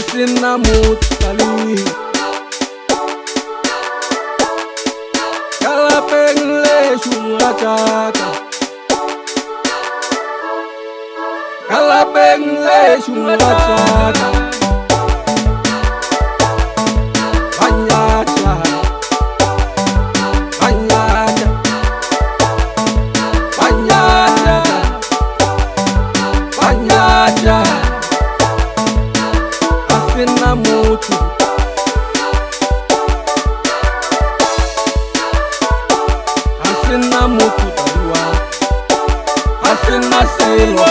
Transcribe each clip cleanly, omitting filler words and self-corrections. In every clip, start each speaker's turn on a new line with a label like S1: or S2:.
S1: asina mutu kali kala pengle shumataka kala pengle shumataka banyacha banyacha banyacha banyacha asina mutu asina mutu taliwa asina selo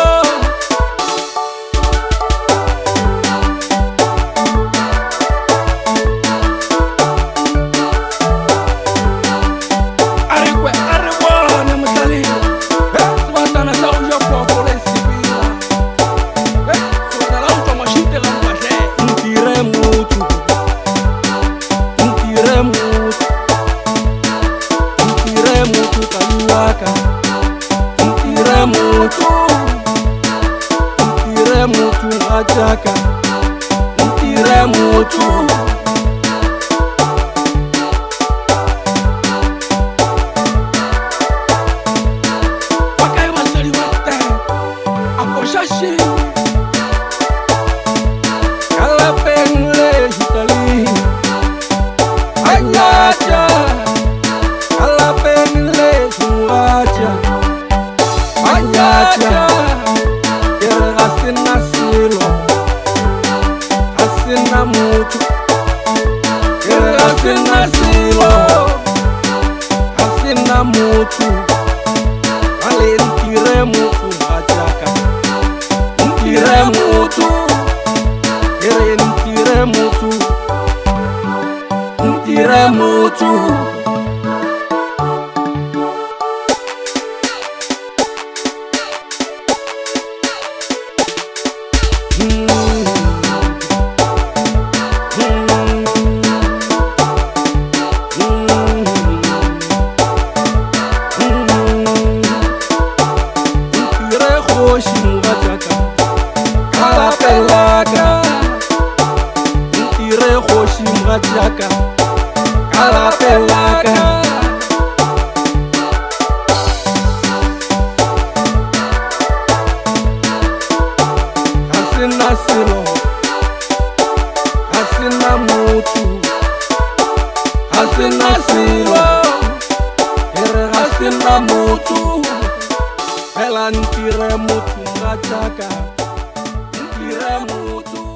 S1: mutu ngajaka ntire mutu wakai masali wate aposhashi kala pengle jutali anyacha kala pengle juacha anyacha asina silo asina mutu asina silo asina mutu ale ntire mutu ajaka ntire mutu ntire mutu ntire mutu kala pelaka ntire khoshi mgataka kala pelaka asina silo asina mutu asina silo asina mutu ela ntire mutu ngachaka ntire mutu